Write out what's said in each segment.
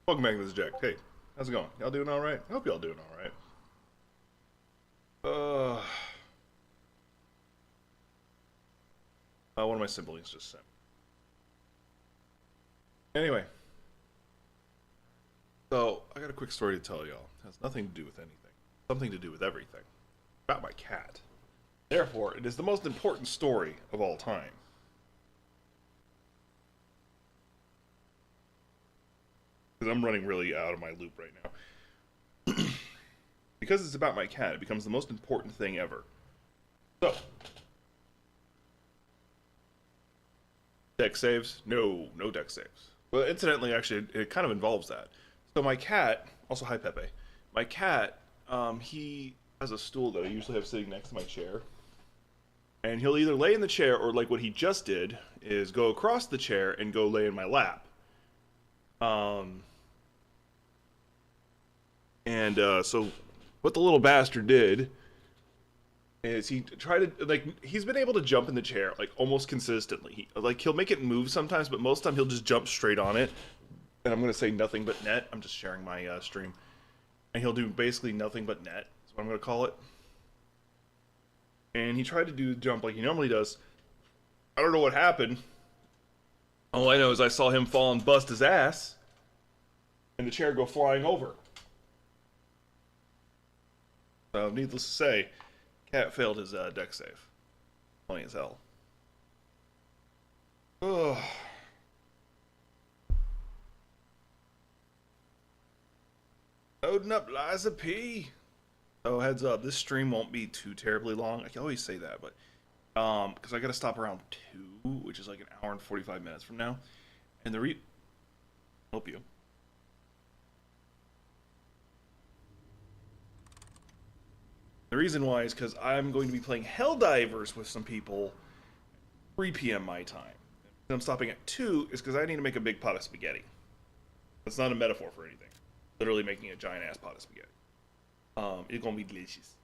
Welcome back to this Jack. Hey, how's it going? Y'all doing all right? I hope y'all doing all right. One of my siblings just sent. Anyway, so I got a quick story to tell y'all. It has nothing to do with anything. Something to do with everything. About my cat. Therefore, it is the most important story of all time. Because I'm running really out of my loop right now. Because it's about my cat, it becomes the most important thing ever. So, deck saves? No deck saves. Well, incidentally, actually, it kind of involves that. So my cat, also hi Pepe, my cat, he has a stool that I usually have sitting next to my chair. And he'll either lay in the chair, or like what he just did, is go across the chair and go lay in my lap. So what the little bastard did is he tried to, like, he's been able to jump in the chair, like, almost consistently. He'll make it move sometimes, but most of the time he'll just jump straight on it. And I'm going to say nothing but net. I'm just sharing my stream. And he'll do basically nothing but net, is what I'm going to call it. And he tried to do the jump like he normally does. I don't know what happened. All I know is I saw him fall and bust his ass, and the chair go flying over. So, needless to say, cat failed his deck save. Funny as hell. Ugh. Loading up Liza P. So heads up, this stream won't be too terribly long. I can always say that, but because I got to stop around 2, which is like an hour and 45 minutes from now. And help you. The reason why is because I'm going to be playing Helldivers with some people 3 p.m. my time. And I'm stopping at 2 is because I need to make a big pot of spaghetti. That's not a metaphor for anything. Literally making a giant ass pot of spaghetti. It's gonna be delicious.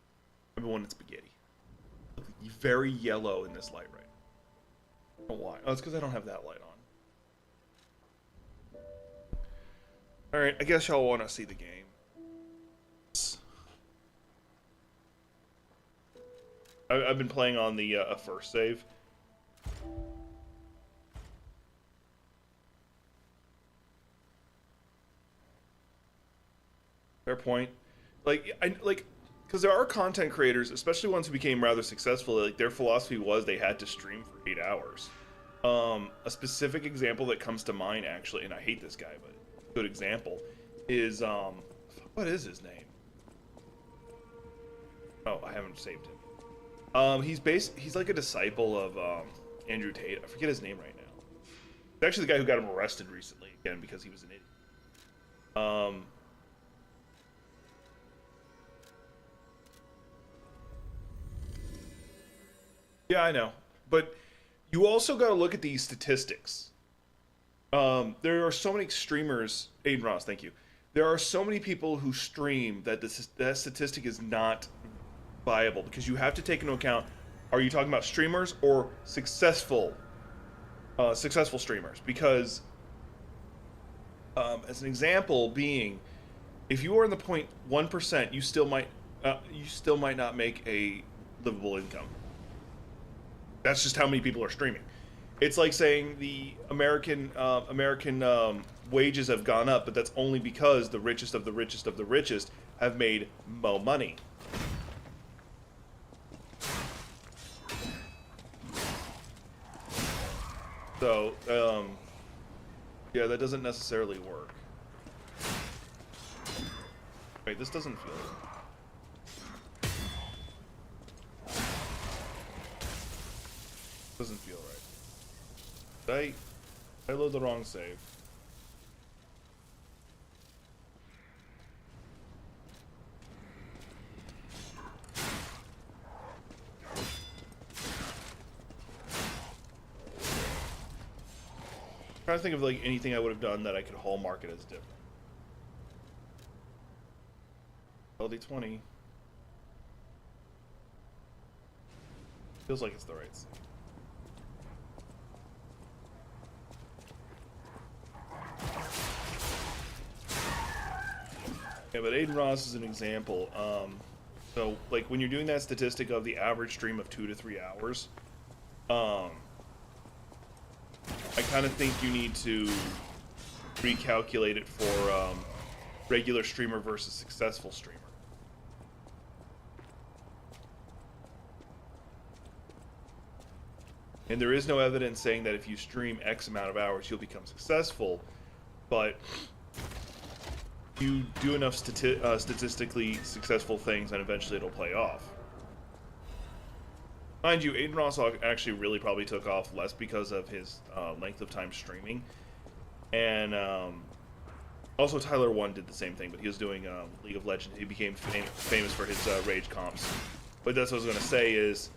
Number one, it's spaghetti. Very yellow in this light right now. I don't know why. Oh, it's because I don't have that light on. Alright, I guess y'all want to see the game. I've been playing on the first save. Fair point. Because there are content creators, especially ones who became rather successful. Like, their philosophy was they had to stream for 8 hours. A specific example that comes to mind, actually, and I hate this guy, but a good example is what is his name? Oh, I haven't saved him. He's like a disciple of Andrew Tate. I forget his name right now. It's actually the guy who got him arrested recently again because he was an idiot. Yeah, I know, but you also got to look at these statistics. There are so many streamers. Aiden Ross, thank you. There are so many people who stream that that statistic is not viable, because you have to take into account, are you talking about streamers or successful streamers? Because as an example being, if you are in the 0.1%, you still might not make a livable income. That's just how many people are streaming. It's like saying the American wages have gone up, but that's only because the richest of the richest of the richest have made more money. So, yeah, that doesn't necessarily work. Wait, this doesn't feel right. Doesn't feel right. I load the wrong save. I'm trying to think of like anything I would have done that I could hallmark it as different. LD20 feels like it's the right save. Yeah, but Aiden Ross is an example. So like when you're doing that statistic of the average stream of 2 to 3 hours, I kind of think you need to recalculate it for regular streamer versus successful streamer. And there is no evidence saying that if you stream X amount of hours, you'll become successful, but you do enough statistically successful things and eventually it'll play off. Mind you, Aiden Ross actually really probably took off less because of his length of time streaming. And also Tyler 1 did the same thing, but he was doing League of Legends. He became famous for his rage comps. But that's what I was going to say is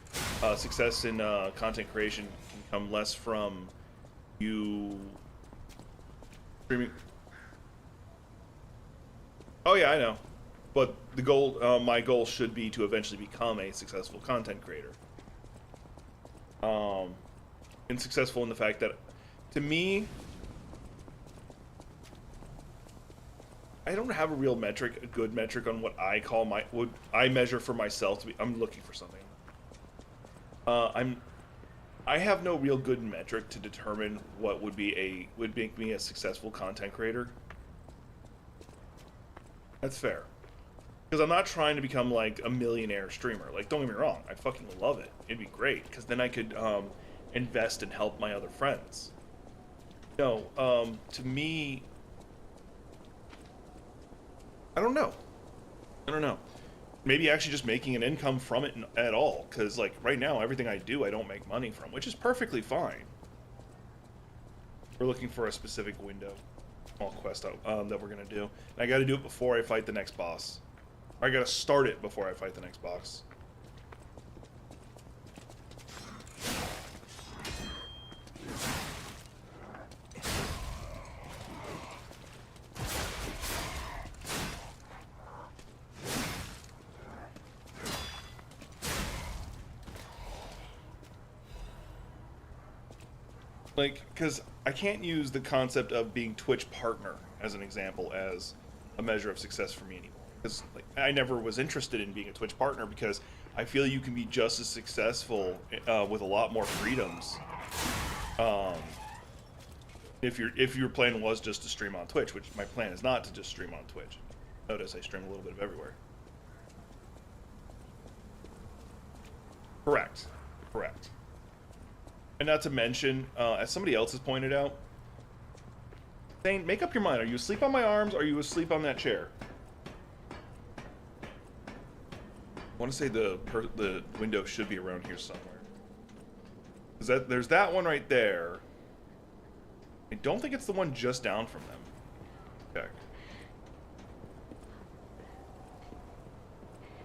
success in content creation can come less from you streaming. Oh yeah, I know. But the goal, my goal should be to eventually become a successful content creator. And successful in the fact that, to me, I don't have a real metric, a good metric on what I call what I measure for myself to be. I'm looking for something. I have no real good metric to determine what would make me a successful content creator. That's fair. Because I'm not trying to become like a millionaire streamer. Like, don't get me wrong, I fucking love it. It'd be great because then I could invest and help my other friends. No, to me, I don't know. Maybe actually just making an income from it at all. Because like right now, everything I do, I don't make money from, which is perfectly fine. We're looking for a specific window, small quest that we're gonna do. And I got to do it before I fight the next boss. Or I got to start it before I fight the next boss. Like, because I can't use the concept of being Twitch partner as an example as a measure of success for me anymore. Because like, I never was interested in being a Twitch partner because I feel you can be just as successful with a lot more freedoms. If your plan was just to stream on Twitch, which my plan is not to just stream on Twitch. Notice I stream a little bit of everywhere. Correct. And not to mention, as somebody else has pointed out, Thane, make up your mind. Are you asleep on my arms or are you asleep on that chair? I want to say the window should be around here somewhere. There's that one right there. I don't think it's the one just down from them. Okay.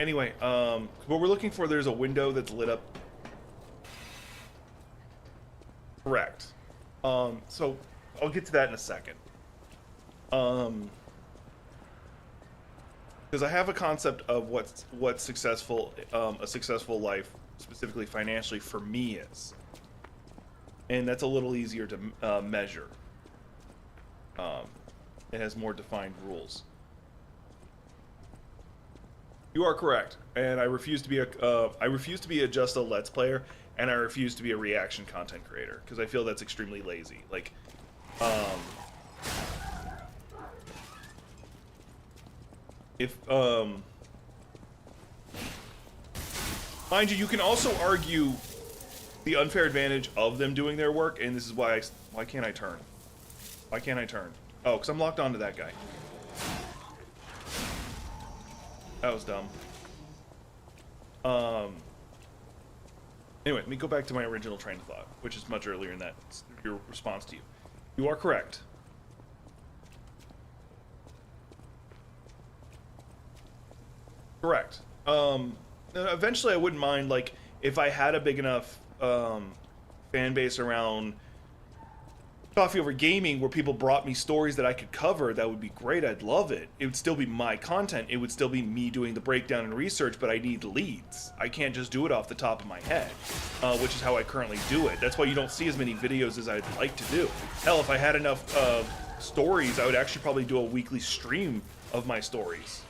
Anyway, what we're looking for, there's a window that's lit up. Correct. So I'll get to that in a second. Because I have a concept of what's successful, a successful life, specifically financially for me is, and that's a little easier to measure. It has more defined rules. You are correct, and I refuse to be just a Let's Player, and I refuse to be a reaction content creator because I feel that's extremely lazy. Like, mind you, you can also argue the unfair advantage of them doing their work, and this is why can't I turn? Why can't I turn? Oh, because I'm locked onto that guy. That was dumb. Anyway, let me go back to my original train of thought, which is much earlier in that your response to you. You are correct. Correct. Eventually I wouldn't mind, like, if I had a big enough fan base around Coffee Over Gaming, where people brought me stories that I could cover, that would be great. I'd love it. It would still be my content. It would still be me doing the breakdown and research, but I need leads. I can't just do it off the top of my head, which is how I currently do it. That's why you don't see as many videos as I'd like to do. Hell, if I had enough stories, I would actually probably do a weekly stream of my stories.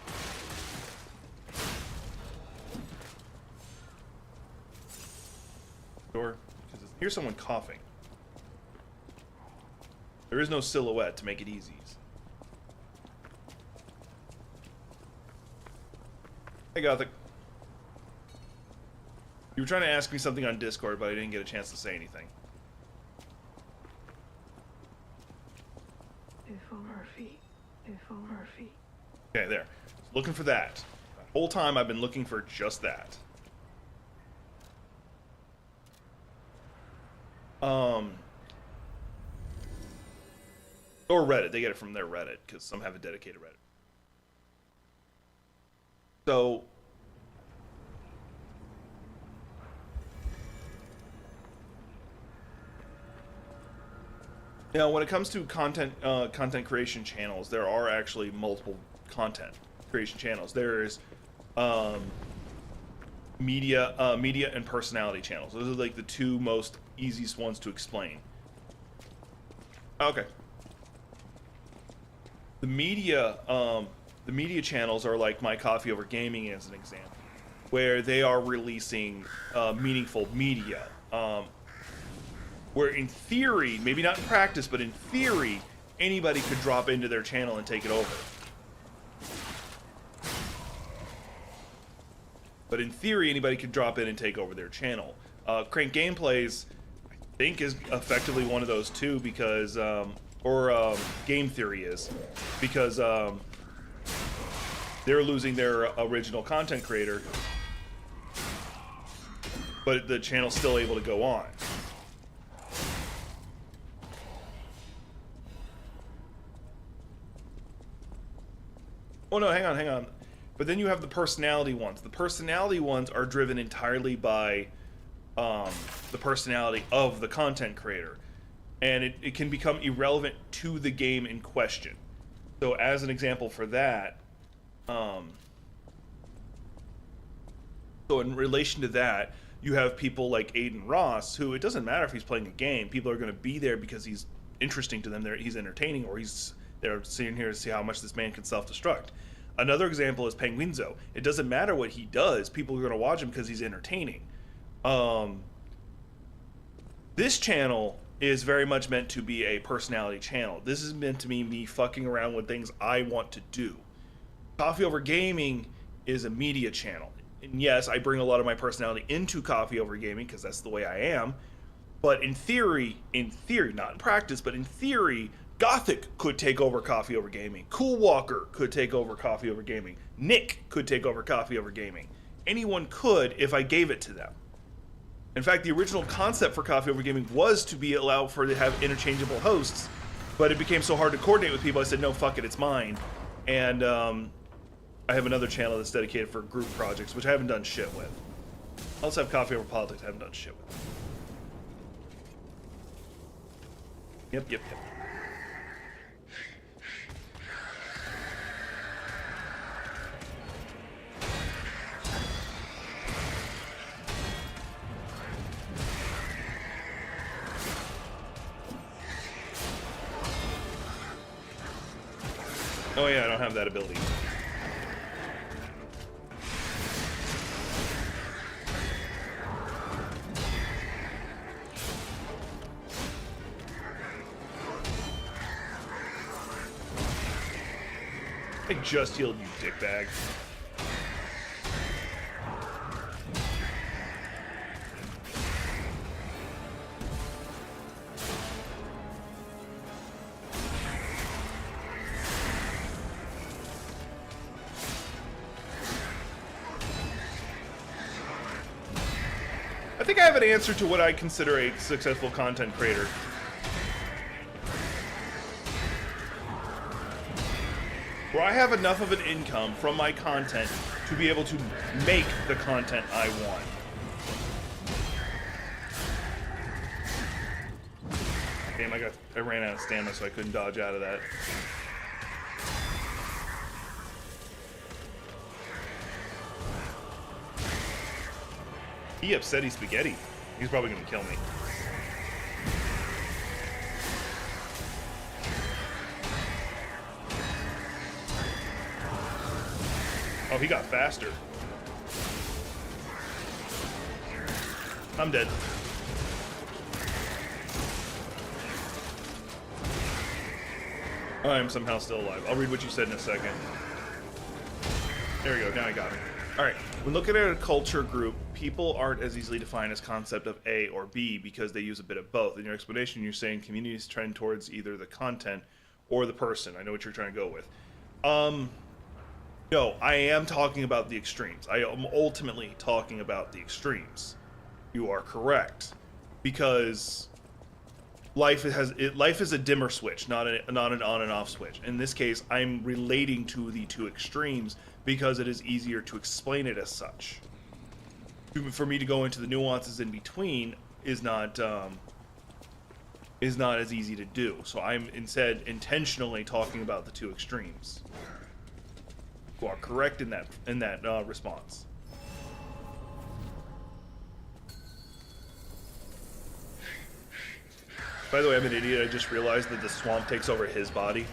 Door, because here's someone coughing. There is no silhouette to make it easy. Hey, Gothic. You were trying to ask me something on Discord, but I didn't get a chance to say anything. Okay, there. Looking for that. The whole time I've been looking for just that. Or Reddit. They get it from their Reddit, because some have a dedicated Reddit. So, you know, when it comes to content creation channels, there are actually multiple content creation channels. There's media and personality channels. Those are like the two most easiest ones to explain. Okay. The media channels are like my Coffee Over Gaming as an example, where they are releasing meaningful media. Where in theory, maybe not in practice, but in theory, anybody could drop into their channel and take it over. But in theory, anybody could drop in and take over their channel. Crank Gameplays, I think, is effectively one of those too, because Game Theory is, because they're losing their original content creator, but the channel's still able to go on. Oh no, hang on. But then you have the personality ones. The personality ones are driven entirely by the personality of the content creator. And it can become irrelevant to the game in question. So as an example for that, so in relation to that, you have people like Aiden Ross, who it doesn't matter if he's playing a game, people are going to be there because he's interesting to them, he's entertaining, or they're sitting here to see how much this man can self-destruct. Another example is Penguinzo. It doesn't matter what he does, people are going to watch him because he's entertaining. This channel is very much meant to be a personality channel. This is meant to be me fucking around with things I want to do. Coffee Over Gaming is a media channel. And yes, I bring a lot of my personality into Coffee Over Gaming because that's the way I am. But in theory, not in practice, but in theory, Gothic could take over Coffee Over Gaming. Cool Walker could take over Coffee Over Gaming. Nick could take over Coffee Over Gaming. Anyone could if I gave it to them. In fact, the original concept for Coffee Over Gaming was to be allowed to have interchangeable hosts, but it became so hard to coordinate with people, I said, no, fuck it, it's mine. And I have another channel that's dedicated for group projects, which I haven't done shit with. I also have Coffee Over Politics I haven't done shit with. Yep. Oh yeah, I don't have that ability. I just healed you, dickbag. I think I have an answer to what I consider a successful content creator. Where I have enough of an income from my content to be able to make the content I want. Damn, I ran out of stamina, so I couldn't dodge out of that. He upset spaghetti. He's probably gonna kill me. Oh, he got faster. I'm dead. I am somehow still alive. I'll read what you said in a second. There we go, now I got it. Alright, when looking at a culture group, people aren't as easily defined as concept of A or B because they use a bit of both. In your explanation, you're saying communities trend towards either the content or the person. I know what you're trying to go with. No, I am talking about the extremes. I am ultimately talking about the extremes. You are correct. Because life is a dimmer switch, not an on and off switch. In this case, I'm relating to the two extremes because it is easier to explain it as such. For me to go into the nuances in between is not as easy to do. So I'm instead intentionally talking about the two extremes. You are correct in that response. By the way, I'm an idiot. I just realized that the swamp takes over his body.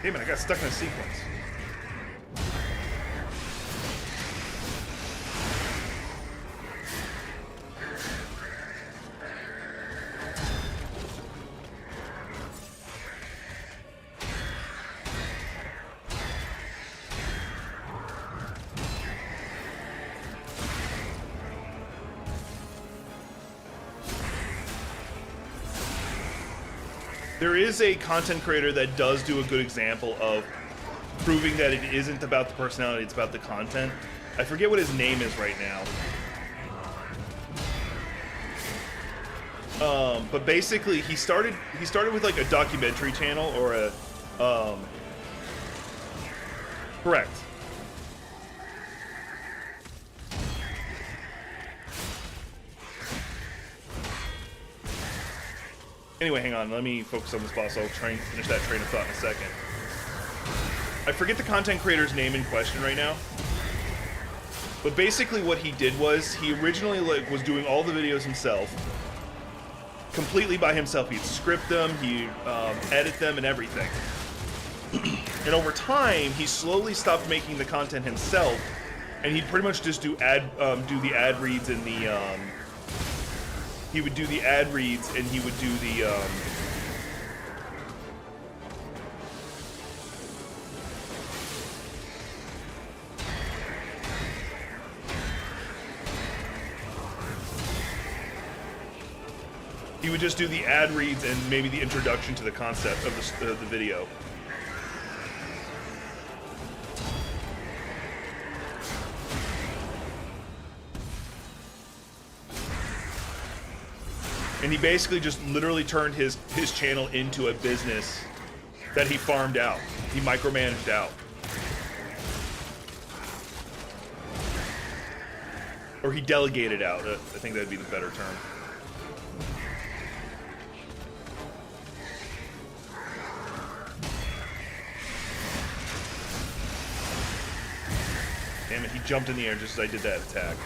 Damn it, I got stuck in a sequence. There is a content creator that does do a good example of proving that it isn't about the personality, it's about the content. I forget what his name is right now. But basically he started with like a documentary channel or a correct. Anyway, hang on, let me focus on this boss. I'll try and finish that train of thought in a second. I forget the content creator's name in question right now. But basically what he did was, he originally was doing all the videos himself. Completely by himself. He'd script them, he'd edit them and everything. And over time, he slowly stopped making the content himself. And he'd pretty much just do the ad reads and the... He would do the ad reads and he would do the he would just do the ad reads and maybe the introduction to the concept of the video. And he basically just literally turned his channel into a business that he farmed out. He micromanaged out. Or he delegated out. I think that'd be the better term. Damn it, he jumped in the air just as I did that attack.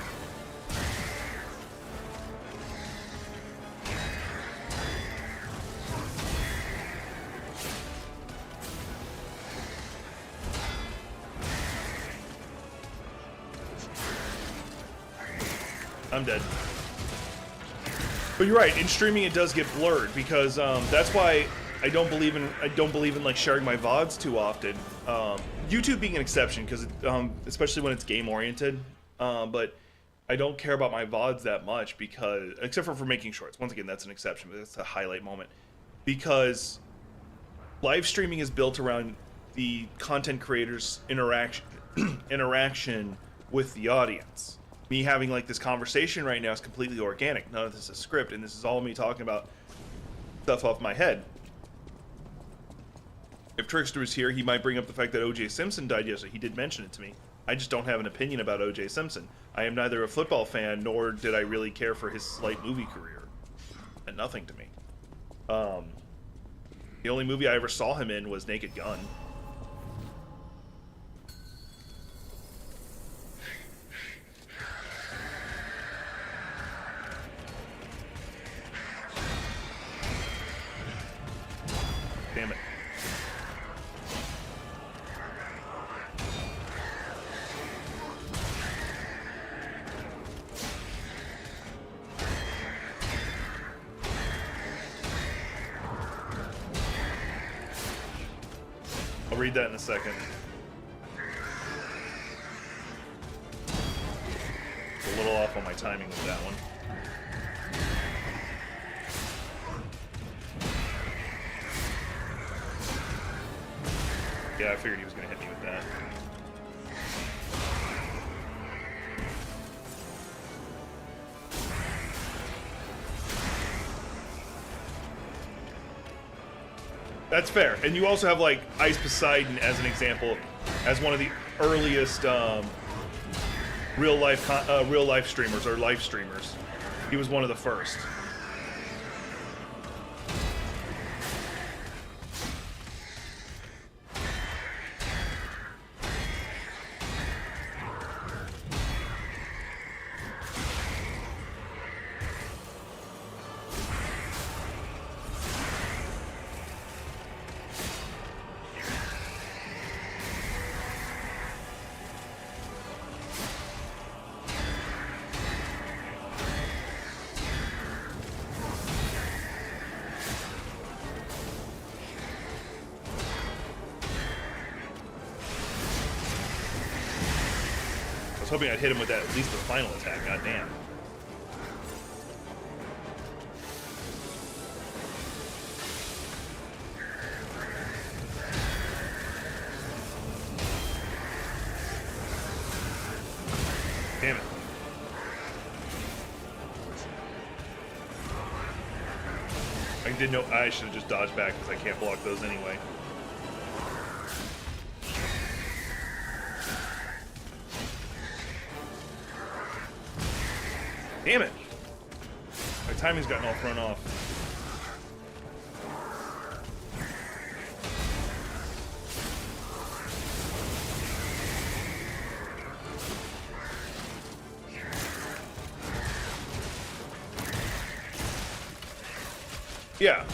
I'm dead. But you're right. In streaming, it does get blurred because that's why I don't believe in like sharing my VODs too often. YouTube being an exception because especially when it's game oriented. But I don't care about my VODs that much because except for making shorts. Once again, that's an exception, but that's a highlight moment because live streaming is built around the content creator's interaction with the audience. Me having like this conversation right now is completely organic. None of this is script, and this is all me talking about stuff off my head. If Trickster was here, he might bring up the fact that O.J. Simpson died yesterday. He did mention it to me. I just don't have an opinion about O.J. Simpson. I am neither a football fan, nor did I really care for his slight movie career. And nothing to me. The only movie I ever saw him in was Naked Gun. Damn it. I'll read that in a second. It's a little off on my timing with that one. Yeah, I figured he was going to hit me with that. That's fair. And you also have, like, Ice Poseidon as an example, as one of the earliest real life streamers, or live streamers. He was one of the first. I was hoping I'd hit him with that, at least the final attack. God damn. Damn it. I didn't know. I should have just dodged back because I can't block those anyway. Damn it! My timing's gotten all thrown off. Yeah.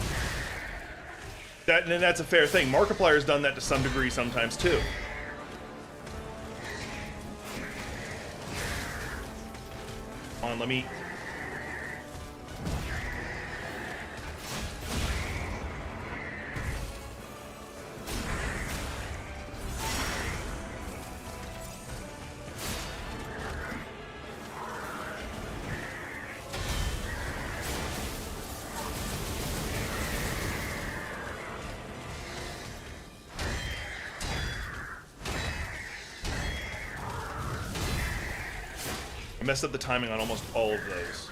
That's a fair thing. Markiplier's done that to some degree sometimes too. On, let me... I messed up the timing on almost all of those.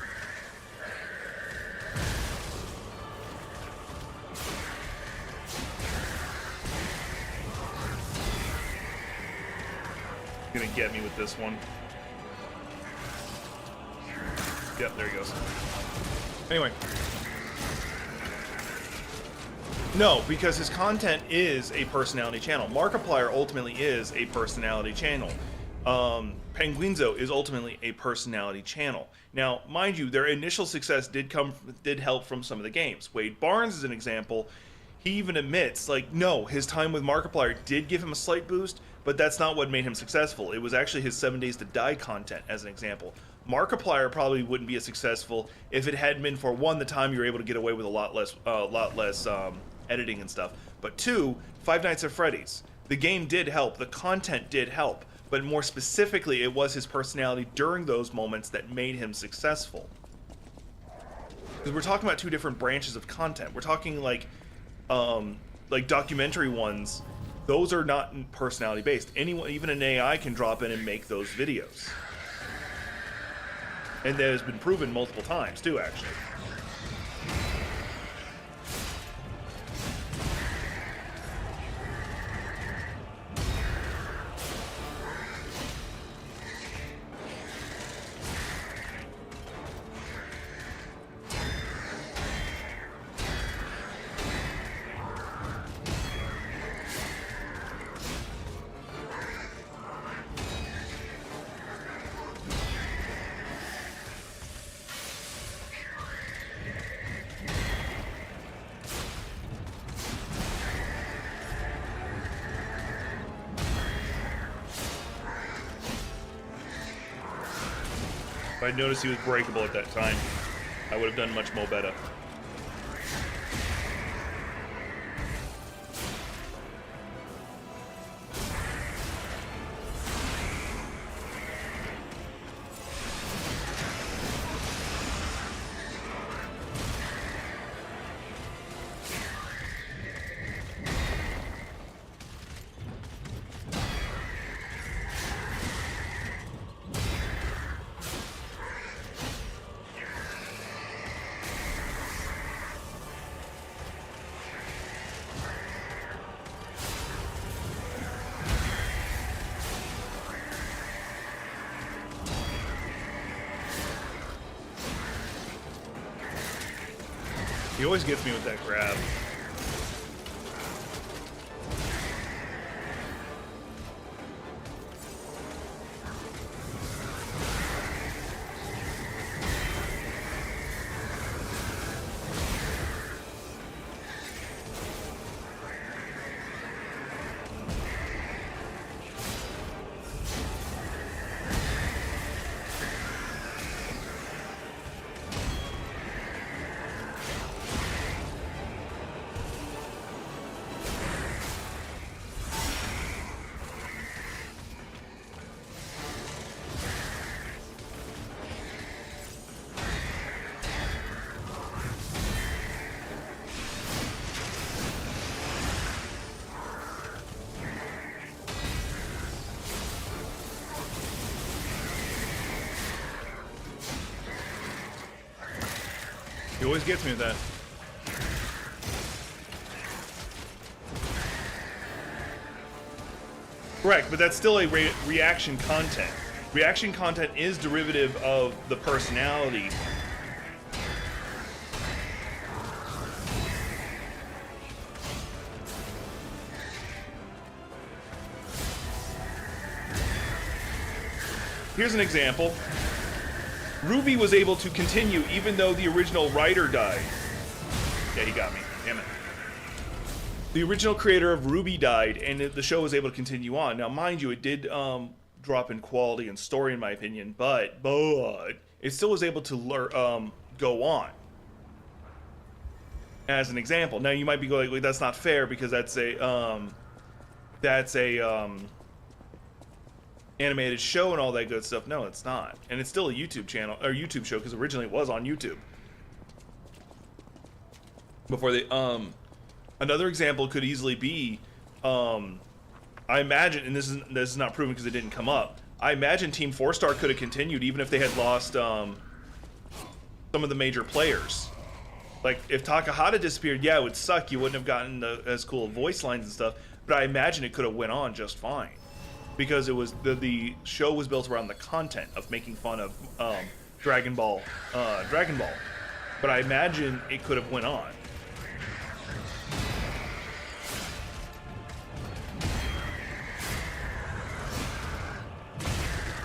Gonna get me with this one. Yep, there he goes. Anyway. No, because his content is a personality channel. Markiplier ultimately is a personality channel. Penguinzo is ultimately a personality channel. Now, mind you, their initial success did help from some of the games. Wade Barnes is an example. He even admits, like, no, his time with Markiplier did give him a slight boost, but that's not what made him successful. It was actually his 7 Days to Die content, as an example. Markiplier probably wouldn't be as successful if it hadn't been for, one, the time you were able to get away with a lot less editing and stuff, but two, Five Nights at Freddy's. The game did help. The content did help. But more specifically, it was his personality during those moments that made him successful. Because we're talking about two different branches of content. We're talking like documentary ones. Those are not personality based. Anyone, even an AI, can drop in and make those videos. And that has been proven multiple times too, actually. I noticed he was breakable at that time, I would have done much more better. He always gets me with that grab. He always gets me with that. Correct, but that's still a reaction content. Reaction content is derivative of the personality. Here's an example. Ruby was able to continue even though the original writer died. Yeah, he got me. Damn it. The original creator of Ruby died, and the show was able to continue on. Now, mind you, it did drop in quality and story, in my opinion, but it still was able to go on. As an example. Now, you might be going, like, that's not fair because that's a animated show and all that good stuff. No, it's not. And it's still a YouTube channel, or YouTube show, because originally it was on YouTube. Before they, another example could easily be, I imagine, and this is not proven because it didn't come up, I imagine Team 4-Star could have continued even if they had lost, some of the major players. Like, if Takahata disappeared, yeah, it would suck. You wouldn't have gotten as cool voice lines and stuff, but I imagine it could have went on just fine. Because it was the show was built around the content of making fun of Dragon Ball. But I imagine it could have went on.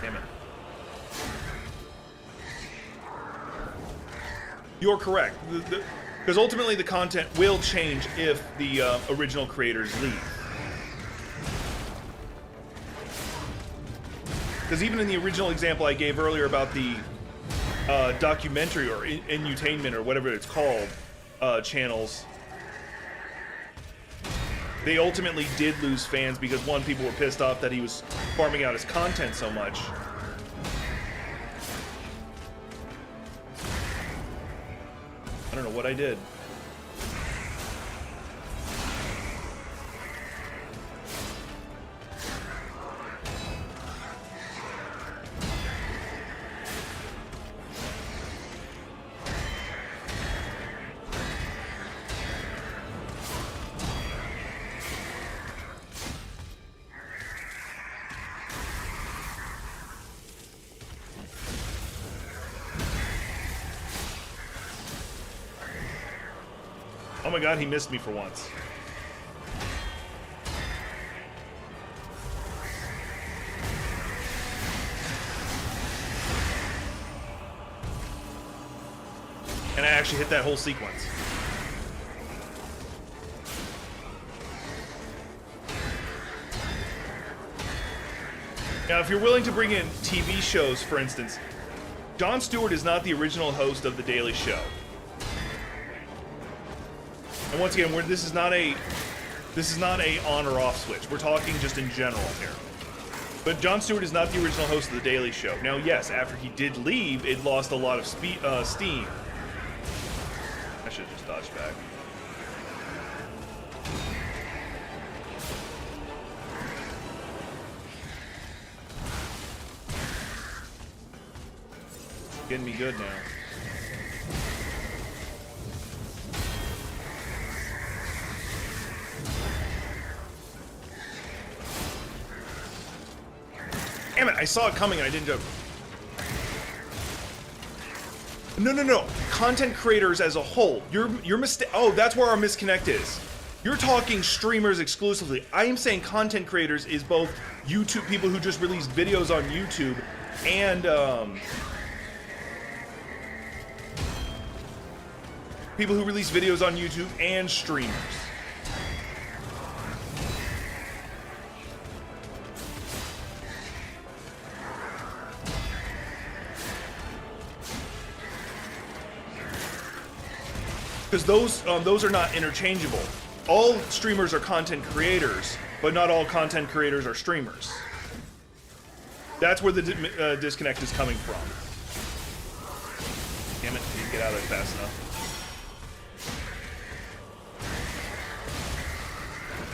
Damn it. You're correct. Because ultimately the content will change if the original creators leave. Because even in the original example I gave earlier about the documentary or inutainment or whatever it's called channels, they ultimately did lose fans because, one, people were pissed off that he was farming out his content so much. I don't know what I did. Oh my god, he missed me for once. And I actually hit that whole sequence. Now, if you're willing to bring in TV shows, for instance, Jon Stewart is not the original host of The Daily Show. And once again, this is not a on or off switch. We're talking just in general here. But Jon Stewart is not the original host of The Daily Show. Now, yes, after he did leave, it lost a lot of steam. I should have just dodged back. Getting me good now. Damn it, I saw it coming and I didn't jump. No. Content creators as a whole. Your mistake. Oh, that's where our misconnect is. You're talking streamers exclusively. I am saying content creators is both YouTube, people who just release videos on YouTube, and people who release videos on YouTube and streamers. Because those are not interchangeable. All streamers are content creators, but not all content creators are streamers. That's where the disconnect is coming from. Damn it, didn't get out of it fast enough.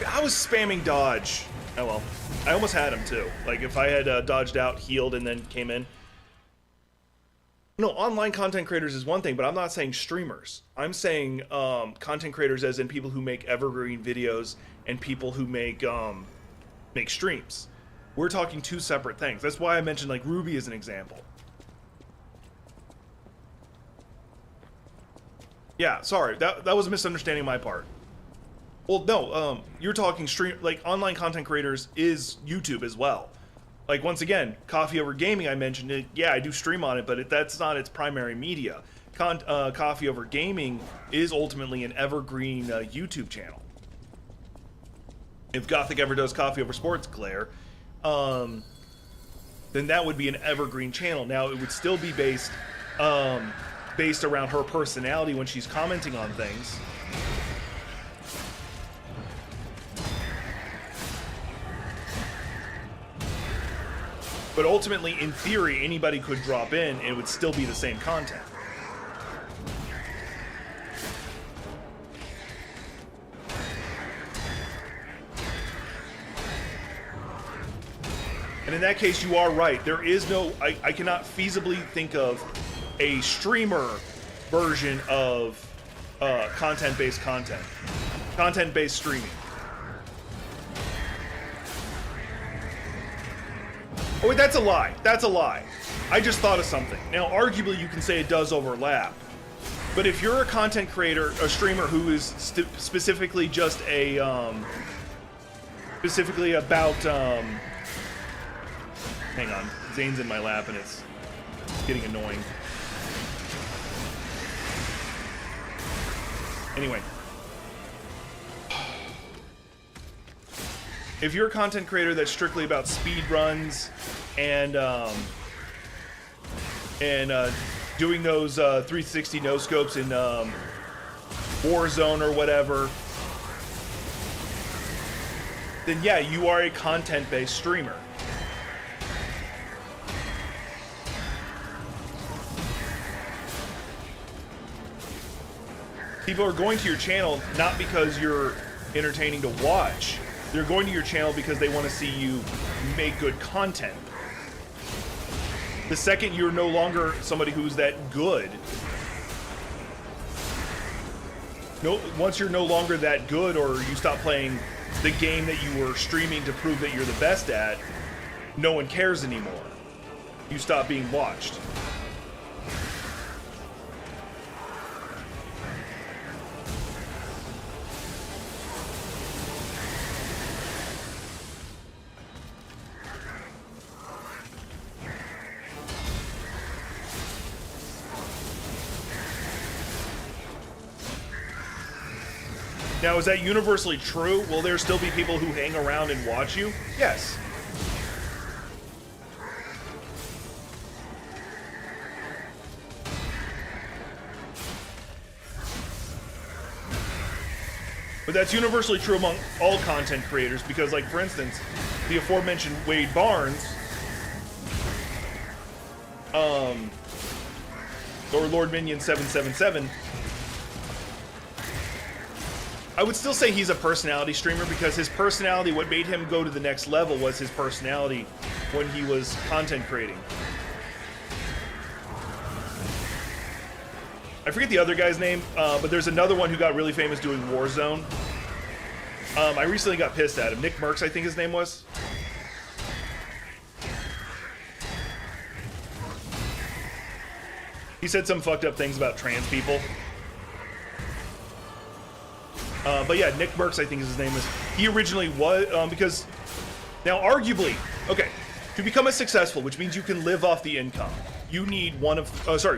I was spamming dodge. Oh well. I almost had him too. Like if I had dodged out, healed, and then came in. No, online content creators is one thing, but I'm not saying streamers. I'm saying content creators as in people who make evergreen videos and people who make streams. We're talking two separate things. That's why I mentioned like Ruby as an example. Yeah, sorry, that was a misunderstanding on my part. Well, no, you're talking like online content creators is YouTube as well. Like, once again, Coffee Over Gaming, I mentioned it. Yeah, I do stream on it, but that's not its primary media. Coffee Over Gaming is ultimately an evergreen YouTube channel. If Gothic ever does Coffee Over Sports Glare, then that would be an evergreen channel. Now, it would still be based around her personality when she's commenting on things. But ultimately, in theory, anybody could drop in and it would still be the same content. And in that case, you are right. There is no... I cannot feasibly think of a streamer version of content-based content. Content-based streaming. Oh, wait, that's a lie. That's a lie. I just thought of something. Now, arguably, you can say it does overlap. But if you're a content creator, a streamer who is specifically just a... specifically about... hang on. Zane's in my lap, and it's getting annoying. Anyway. If you're a content creator that's strictly about speed runs and doing those 360 no scopes in Warzone or whatever, then yeah, you are a content-based streamer. People are going to your channel not because you're entertaining to watch. They're going to your channel because they want to see you make good content. The second you're no longer somebody who's that good, once you're no longer that good, or you stop playing the game that you were streaming to prove that you're the best at, no one cares anymore. You stop being watched. Now, is that universally true? Will there still be people who hang around and watch you? Yes. But that's universally true among all content creators because, like, for instance, the aforementioned Wade Barnes, or Lord Minion 777, I would still say he's a personality streamer because his personality, what made him go to the next level was his personality when he was content creating. I forget the other guy's name, but there's another one who got really famous doing Warzone. I recently got pissed at him. Nick Merckx, I think his name was. He said some fucked up things about trans people. But yeah, Nick Merckx, I think his name was. He originally was, because, now arguably, okay, to become a successful, which means you can live off the income, you need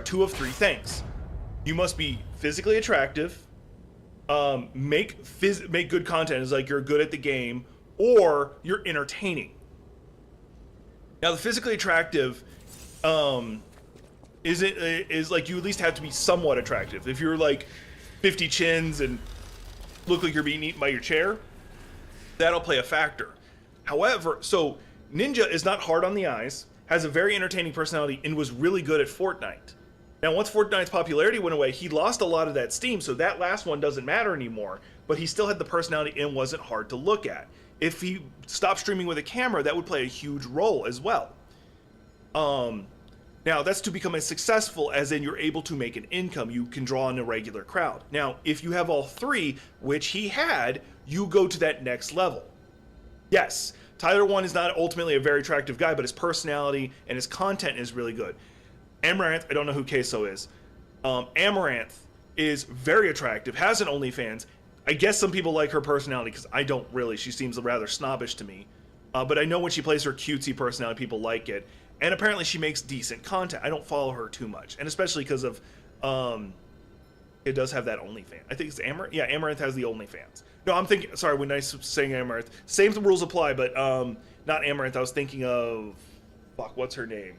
two of three things. You must be physically attractive, make good content, is like you're good at the game, or you're entertaining. Now the physically attractive is like you at least have to be somewhat attractive. If you're like 50 chins and look like you're being eaten by your chair, that'll play a factor. However, so Ninja is not hard on the eyes, has a very entertaining personality, and was really good at Fortnite. Now, once Fortnite's popularity went away, he lost a lot of that steam, so that last one doesn't matter anymore, but he still had the personality and wasn't hard to look at. If he stopped streaming with a camera, that would play a huge role as well. Now, that's to become as successful as in you're able to make an income. You can draw in a regular crowd. Now, if you have all three, which he had, you go to that next level. Yes, Tyler 1 is not ultimately a very attractive guy, but his personality and his content is really good. Amaranth, I don't know who Queso is. Amaranth is very attractive, has an OnlyFans. I guess some people like her personality because I don't really. She seems rather snobbish to me. But I know when she plays her cutesy personality, people like it. And apparently she makes decent content. I don't follow her too much. And especially because of, it does have that OnlyFans. I think it's Amaranth. Yeah, Amaranth has the OnlyFans. No, I'm thinking, sorry, when I was saying Amaranth, same rules apply, but not Amaranth. I was thinking of, fuck, what's her name?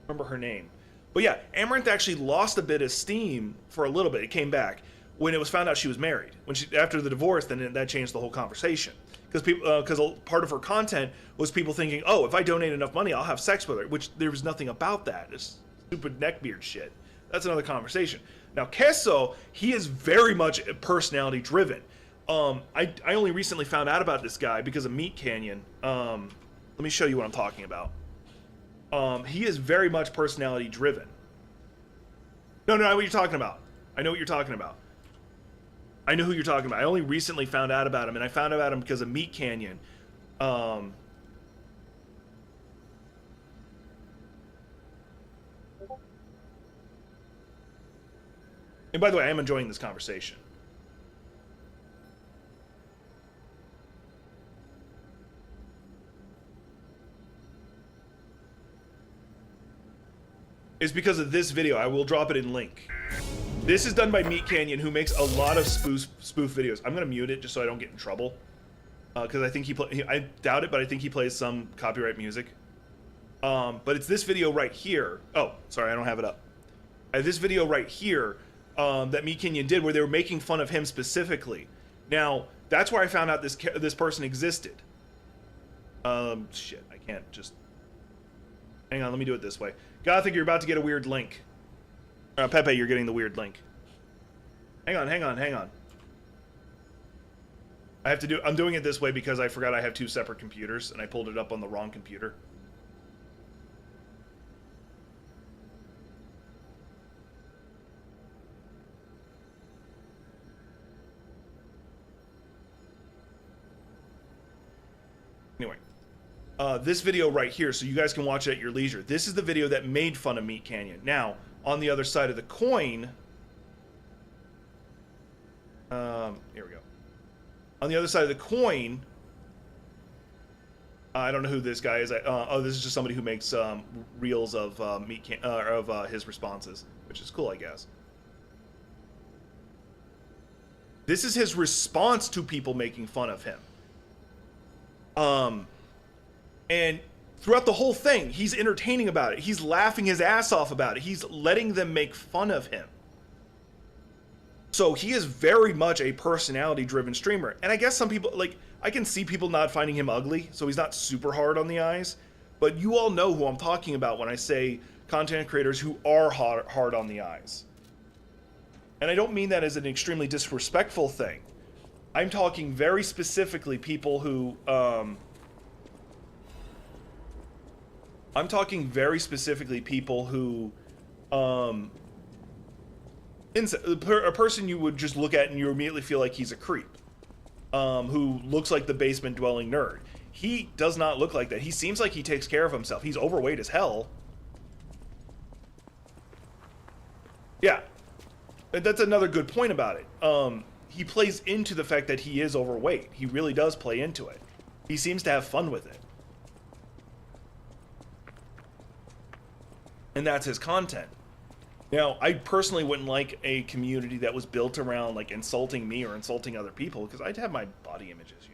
Remember her name. But yeah, Amaranth actually lost a bit of steam for a little bit. It came back when it was found out she was married. When she, after the divorce, then that changed the whole conversation. Because part of her content was people thinking, oh, if I donate enough money, I'll have sex with her. Which there was nothing about that. It's stupid neckbeard shit. That's another conversation. Now, Queso, he is very much personality driven. I only recently found out about this guy because of Meat Canyon. Let me show you what I'm talking about. He is very much personality driven. No, I know what you're talking about. I know what you're talking about. I know who you're talking about. I only recently found out about him, and I found out about him because of Meat Canyon. And by the way, I am enjoying this conversation. Is because of this video. I will drop it in link. This is done by Meat Canyon, who makes a lot of spoof videos. I'm gonna mute it just so I don't get in trouble, because I think I doubt it, but I think he plays some copyright music. But it's this video right here. Oh, sorry, I don't have it up. This video right here that Meat Canyon did, where they were making fun of him specifically. Now, that's where I found out this person existed. Shit, I can't just. Hang on, let me do it this way. Gothic, you're about to get a weird link. Pepe, you're getting the weird link. Hang on. I'm doing it this way because I forgot I have two separate computers and I pulled it up on the wrong computer. Anyway. This video right here, so you guys can watch it at your leisure. This is the video that made fun of Meat Canyon. Now, on the other side of the coin, here we go. On the other side of the coin, I don't know who this guy is. Oh, this is just somebody who makes reels of his responses, which is cool, I guess. This is his response to people making fun of him. And throughout the whole thing, he's entertaining about it. He's laughing his ass off about it. He's letting them make fun of him. So he is very much a personality driven streamer. And I guess some people, like, I can see people not finding him ugly, so he's not super hard on the eyes. But you all know who I'm talking about when I say content creators who are hard on the eyes. And I don't mean that as an extremely disrespectful thing. I'm talking very specifically people who, a person you would just look at and you immediately feel like he's a creep, who looks like the basement dwelling nerd. He does not look like that. He seems like he takes care of himself. He's overweight as hell. Yeah, that's another good point about it. He plays into the fact that he is overweight. He really does play into it. He seems to have fun with it. And that's his content. Now, I personally wouldn't like a community that was built around like insulting me or insulting other people, because I'd have my body image issues.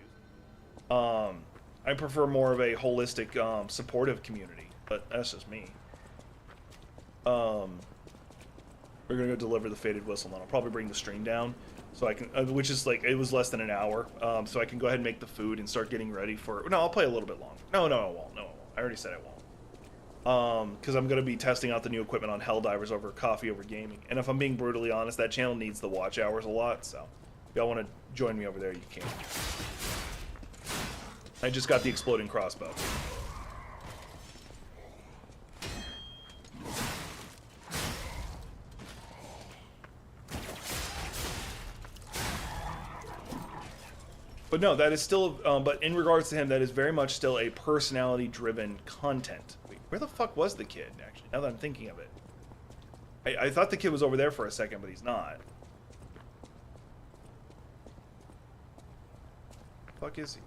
I prefer more of a holistic, supportive community, but that's just me. We're gonna go deliver the faded whistle, and I'll probably bring the stream down, so I can, which is like, it was less than an hour, so I can go ahead and make the food and start getting ready for. No, I'll play a little bit longer. No, I won't. I already said I won't. Because I'm going to be testing out the new equipment on Helldivers over coffee over gaming. And if I'm being brutally honest, that channel needs the watch hours a lot, so if y'all want to join me over there, you can. I just got the exploding crossbow. But no, that is still, but in regards to him, that is very much still a personality-driven content. Wait, where the fuck was the kid, actually, now that I'm thinking of it? I thought the kid was over there for a second, but he's not. The fuck is he?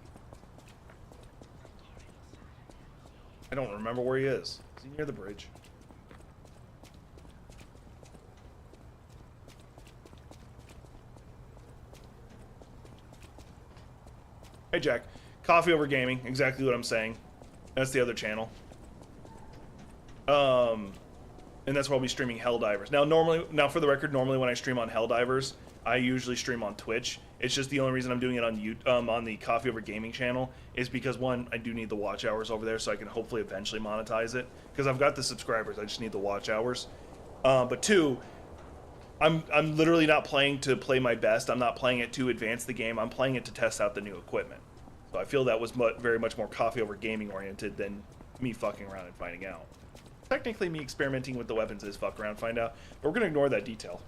I don't remember where he is. Is he near the bridge? Hey Jack, coffee over gaming, exactly what I'm saying. That's the other channel. And that's why I'll be streaming Helldivers. Now for the record, normally when I stream on Helldivers, I usually stream on Twitch. It's just the only reason I'm doing it on the Coffee Over Gaming channel is because, one, I do need the watch hours over there so I can hopefully eventually monetize it. Because I've got the subscribers, I just need the watch hours. But two, I'm literally not playing to play my best. I'm not playing it to advance the game. I'm playing it to test out the new equipment. So I feel that was very much more Coffee Over Gaming oriented than me fucking around and finding out. Technically, me experimenting with the weapons is fuck around, find out. But we're going to ignore that detail.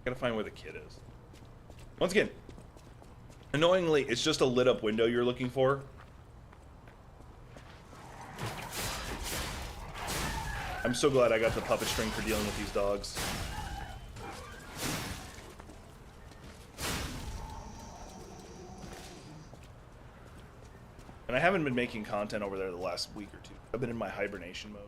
Gotta find where the kid is. Once again, annoyingly, it's just a lit up window you're looking for. I'm so glad I got the puppet string for dealing with these dogs. And I haven't been making content over there the last week or two. I've been in my hibernation mode.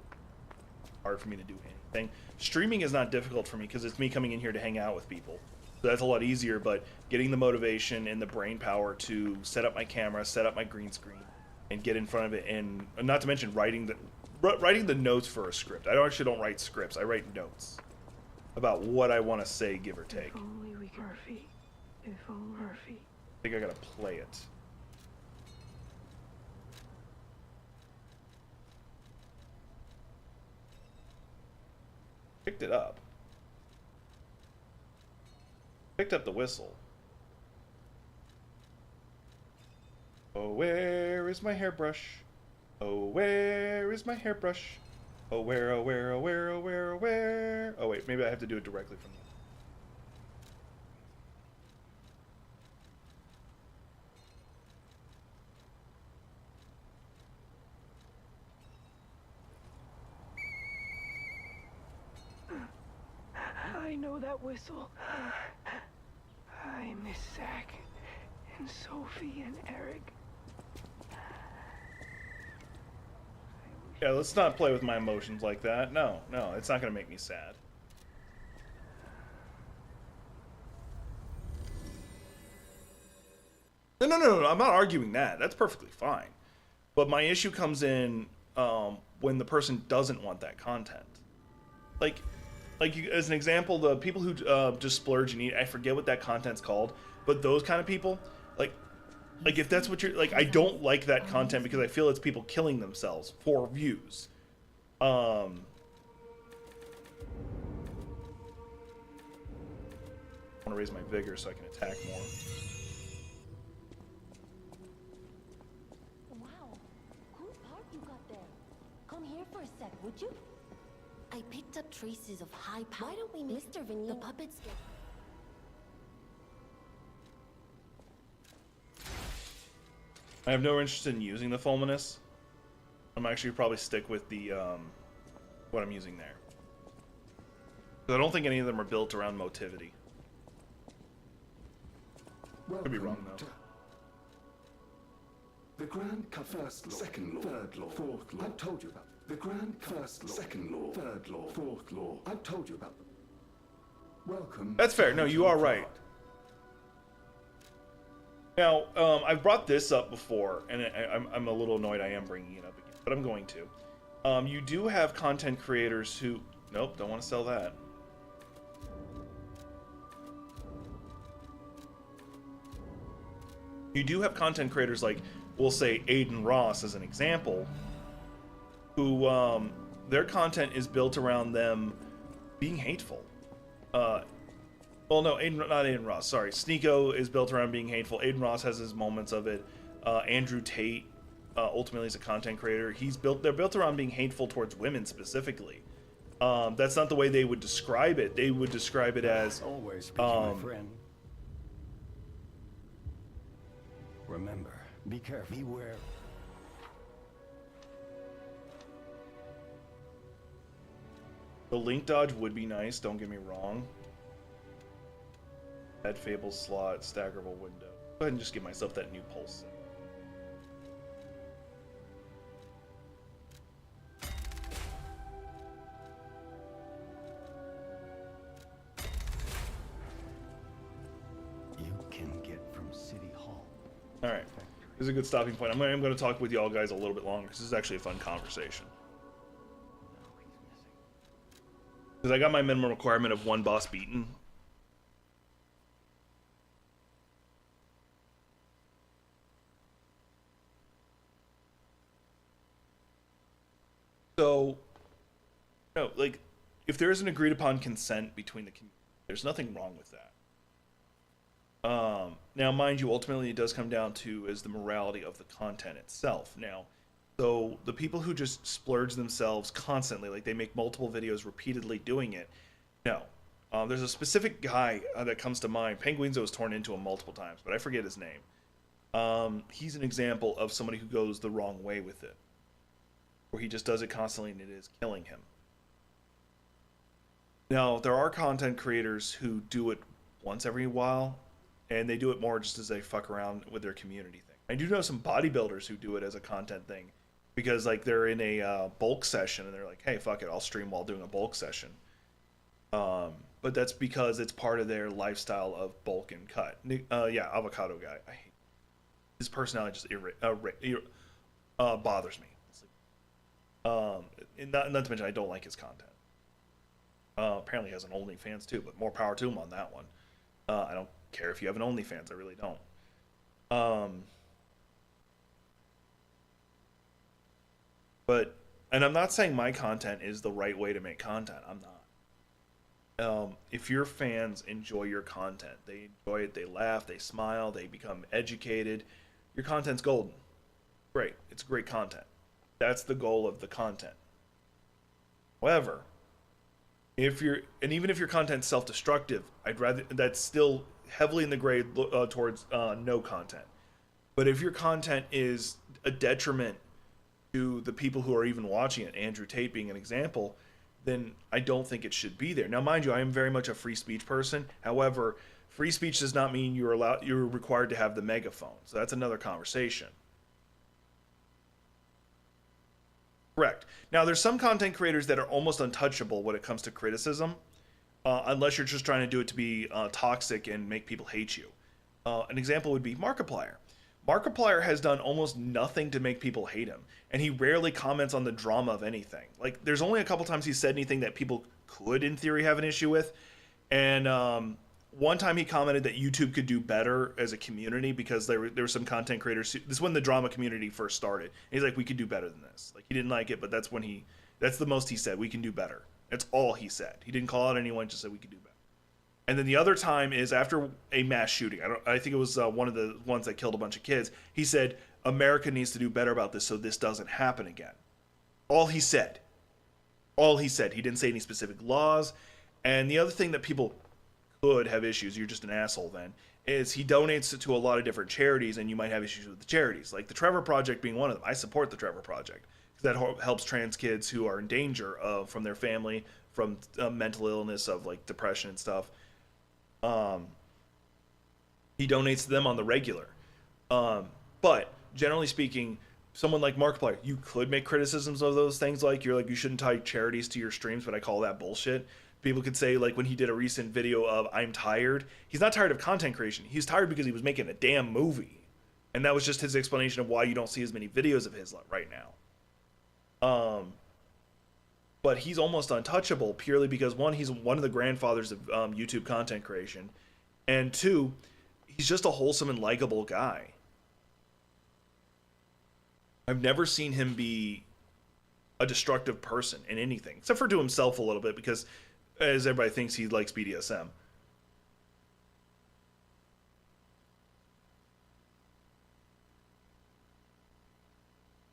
Hard for me to do anything. Streaming is not difficult for me because it's me coming in here to hang out with people. So that's a lot easier, but getting the motivation and the brain power to set up my camera, set up my green screen, and get in front of it, and not to mention writing the notes for a script. I actually don't write scripts. I write notes about what I want to say, give or take. If only we could. Murphy. If only Murphy. I think I gotta play it. Picked it up. Picked up the whistle. Oh, where is my hairbrush? Oh, where is my hairbrush? Oh, where, oh, where, oh, where, oh, where, oh, where? Oh, wait, maybe I have to do it directly from I know that whistle. I miss Zach and Sophie and Eric. Yeah, let's not play with my emotions like that. No, it's not gonna make me sad. No, I'm not arguing that. That's perfectly fine. But my issue comes in when the person doesn't want that content. Like, like you, as an example, the people who just splurge and eat, I forget what that content's called, but those kind of people, like if that's what you're like, I don't like that content because I feel it's people killing themselves for views. I want to raise my vigor so I can attack more. Wow, cool part you got there. Come here for a sec, would you? I picked up traces of high power. Why don't we make Mr. Vigny, the puppets get... I have no interest in using the fulminous. I'm actually probably stick with the what I'm using there. Because I don't think any of them are built around motivity. Could be wrong though. The Grand First Law, Second Law, Third Law, Fourth Law. I've told you about the Grand First Law, Second Law, Third Law, Fourth Law. I've told you about them. Welcome. That's fair. No, you are right. Now, I've brought this up before, and I'm a little annoyed I am bringing it up again, but I'm going to. You do have content creators who... Nope, don't want to sell that. You do have content creators like, we'll say Aiden Ross as an example, who their content is built around them being hateful. Well, no, not Aiden Ross. Sorry, Sneeko is built around being hateful. Aiden Ross has his moments of it. Andrew Tate ultimately is a content creator. They're built around being hateful towards women specifically. That's not the way they would describe it. They would describe it as Always speaking, my friend. Remember, be careful. Beware. the link dodge would be nice. Don't get me wrong. Add Fable slot, staggerable window. Go ahead and just give myself that new pulse. You can get from City Hall. All right, this is a good stopping point. I'm going to talk with y'all guys a little bit longer because this is actually a fun conversation. Because I got my minimum requirement of 1 boss beaten. So, no, like, if there is an agreed upon consent between the community, there's nothing wrong with that. Now, mind you, ultimately it does come down to is the morality of the content itself. Now, so the people who just splurge themselves constantly, like they make multiple videos repeatedly doing it, no. There's a specific guy that comes to mind. Penguinzo was torn into him multiple times, but I forget his name. He's an example of somebody who goes the wrong way with it, where he just does it constantly and it is killing him. Now, there are content creators who do it once every while, and they do it more just as they fuck around with their community thing. I do know some bodybuilders who do it as a content thing, because like they're in a bulk session and they're like, hey, fuck it, I'll stream while doing a bulk session. But that's because it's part of their lifestyle of bulk and cut. Yeah, avocado guy. I hate his personality. Just bothers me. And not to mention, I don't like his content. Apparently, he has an OnlyFans too, but more power to him on that one. I don't care if you have an OnlyFans. I really don't. And I'm not saying my content is the right way to make content. I'm not. If your fans enjoy your content, they enjoy it, they laugh, they smile, they become educated, your content's golden. Great. It's great content. That's the goal of the content. However, even if your content's self-destructive, I'd rather that's still heavily in the grade towards no content. But if your content is a detriment to the people who are even watching it, Andrew Tate being an example, then I don't think it should be there. Now, mind you, I am very much a free speech person. However, free speech does not mean you're required to have the megaphone. So that's another conversation. Correct. Now, there's some content creators that are almost untouchable when it comes to criticism, unless you're just trying to do it to be toxic and make people hate you. An example would be Markiplier. Markiplier has done almost nothing to make people hate him, and he rarely comments on the drama of anything. Like, there's only a couple times he said anything that people could, in theory, have an issue with. And one time he commented that YouTube could do better as a community because there were some content creators. This is when the drama community first started. And he's like, we could do better than this. Like, he didn't like it, but that's the most he said. We can do better. That's all he said. He didn't call out anyone, just said we could do better. And then the other time is after a mass shooting. I think it was one of the ones that killed a bunch of kids. He said, America needs to do better about this so this doesn't happen again. All he said. All he said. He didn't say any specific laws. And the other thing that people could have issues, you're just an asshole then, is he donates to a lot of different charities, and you might have issues with the charities. Like the Trevor Project being one of them. I support the Trevor Project because that helps trans kids who are in danger from their family, from mental illness, of like depression and stuff. He donates to them on the regular. But generally speaking, someone like Markiplier, you could make criticisms of those things, like you shouldn't tie charities to your streams, but I call that bullshit. People could say, like when he did a recent video of I'm tired, he's not tired of content creation. He's tired because he was making a damn movie. And that was just his explanation of why you don't see as many videos of his right now. But he's almost untouchable purely because, one, he's one of the grandfathers of YouTube content creation, and two, he's just a wholesome and likable guy. I've never seen him be a destructive person in anything, except for to himself a little bit, because as everybody thinks, he likes BDSM.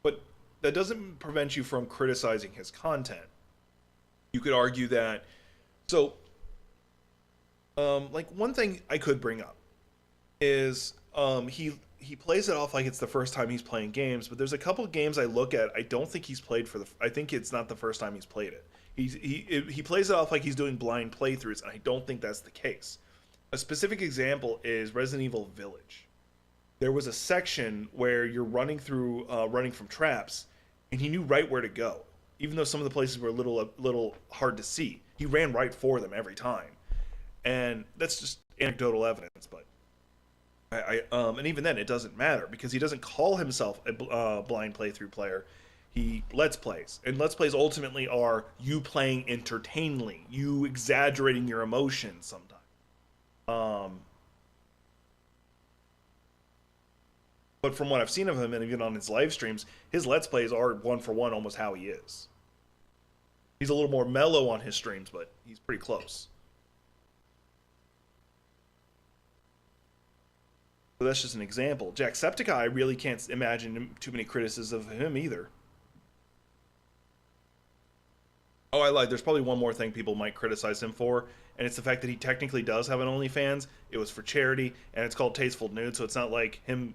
But that doesn't prevent you from criticizing his content. You could argue that, so, like one thing I could bring up is he plays it off like it's the first time he's playing games, but there's a couple of games I look at, I don't think he's played I think it's not the first time he's played it. He plays it off like he's doing blind playthroughs, and I don't think that's the case. A specific example is Resident Evil Village. There was a section where you're running from traps, and he knew right where to go. Even though some of the places were a little hard to see, he ran right for them every time, and that's just anecdotal evidence. But and even then, it doesn't matter because he doesn't call himself a blind playthrough player. He let's plays, and let's plays ultimately are you playing entertainingly, you exaggerating your emotions sometimes. But from what I've seen of him, and even on his live streams, his Let's Plays are one for one almost how he is. He's a little more mellow on his streams, but he's pretty close. So that's just an example. Jacksepticeye, I really can't imagine too many criticisms of him either. Oh, I lied. There's probably one more thing people might criticize him for, and it's the fact that he technically does have an OnlyFans. It was for charity, and it's called Tasteful Nude, so it's not like him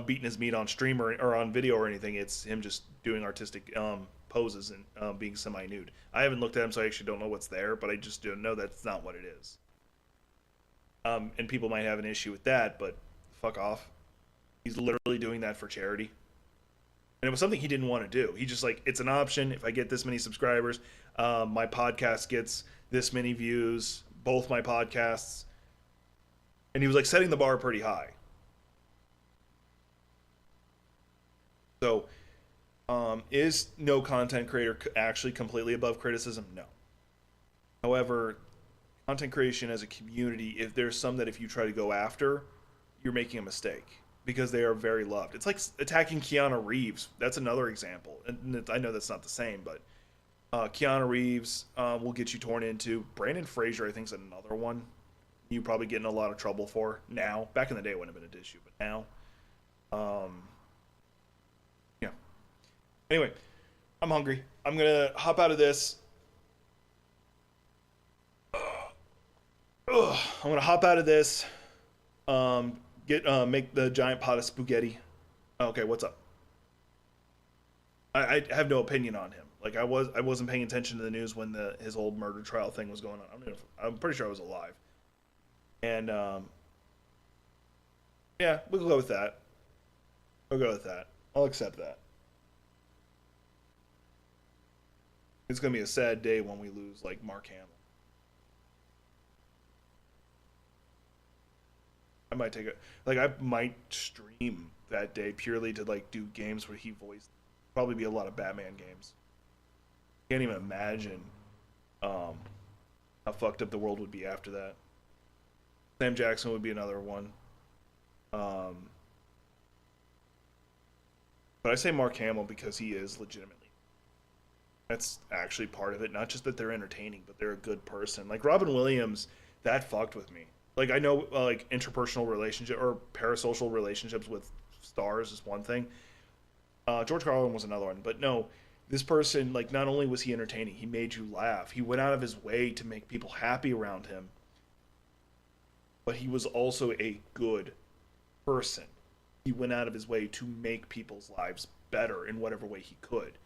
beating his meat on stream or on video or anything. It's him just doing artistic poses and being semi-nude. I haven't looked at him, so I actually don't know what's there, but I just don't know that's not what it is. And people might have an issue with that, but fuck off. He's literally doing that for charity. And it was something he didn't want to do. He just like, it's an option. If I get this many subscribers, my podcast gets this many views, both my podcasts. And he was like setting the bar pretty high. So, is no content creator actually completely above criticism? No. However, content creation as a community, if there's some that if you try to go after, you're making a mistake because they are very loved. It's like attacking Keanu Reeves. That's another example. And I know that's not the same, but Keanu Reeves will get you torn into. Brandon Fraser, I think, is another one you probably get in a lot of trouble for now. Back in the day, it wouldn't have been an issue, but now, yeah. Anyway, I'm hungry. I'm gonna hop out of this. I'm gonna hop out of this. Make the giant pot of spaghetti. Okay, what's up? I have no opinion on him. Like I wasn't paying attention to the news when his old murder trial thing was going on. I'm pretty sure I was alive. And yeah, we'll go with that. We'll go with that. I'll accept that. It's gonna be a sad day when we lose like Mark Hamill. I might take it. Like, I might stream that day purely to like do games where he voiced. Probably be a lot of Batman games. Can't even imagine how fucked up the world would be after that. Sam Jackson would be another one. But I say Mark Hamill because he is legitimately. That's actually part of it. Not just that they're entertaining, but they're a good person. Like Robin Williams, that fucked with me. Like I know, like interpersonal relationship or parasocial relationships with stars is one thing. George Carlin was another one, but no, this person, like, not only was he entertaining, he made you laugh. He went out of his way to make people happy around him, but he was also a good person. He went out of his way to make people's lives better in whatever way he could.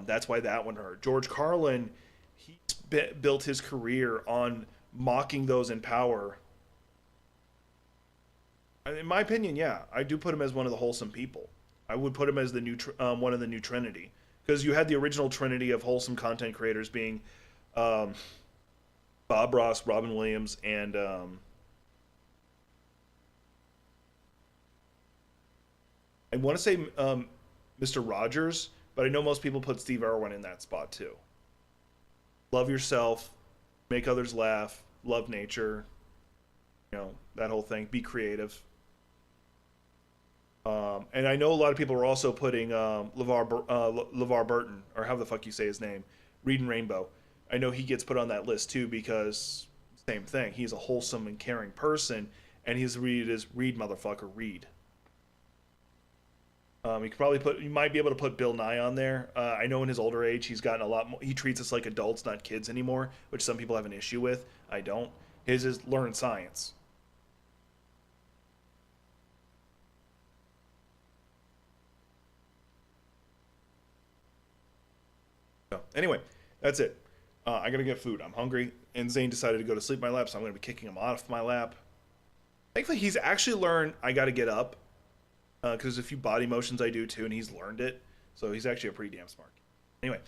That's why that one hurt. George Carlin, he built his career on mocking those in power. In my opinion, yeah, I do put him as one of the wholesome people. I would put him as the new one of the new Trinity, because you had the original Trinity of wholesome content creators being Bob Ross, Robin Williams, and I want to say Mr. Rogers, but I know most people put Steve Irwin in that spot too. Love yourself, make others laugh, love nature, you know, that whole thing. Be creative. And I know a lot of people are also putting LeVar Burton, or how the fuck you say his name, Reading Rainbow. I know he gets put on that list too because same thing. He's a wholesome and caring person, and he's read as read motherfucker read. You might be able to put Bill Nye on there. I know in his older age he's gotten a lot more. He treats us like adults, not kids anymore, which some people have an issue with. I don't. His is learn science. So, anyway, that's it. I gotta get food. I'm hungry, and Zane decided to go to sleep in my lap, so I'm gonna be kicking him off my lap. Thankfully, he's actually learned I gotta get up, because there's a few body motions I do too, and he's learned it. So he's actually a pretty damn smart kid. Anyway,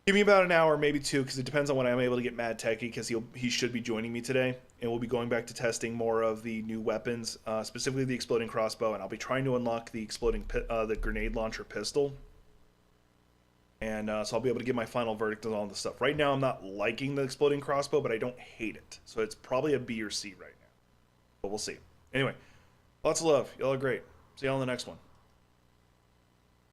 give me about an hour, maybe two, because it depends on when I'm able to get Mad Techie, because he should be joining me today, and we'll be going back to testing more of the new weapons, specifically the exploding crossbow, and I'll be trying to unlock the the grenade launcher pistol. And so I'll be able to give my final verdict on all this stuff. Right now, I'm not liking the exploding crossbow, but I don't hate it. So it's probably a B or C right now. But we'll see. Anyway, lots of love. Y'all are great. See y'all in the next one.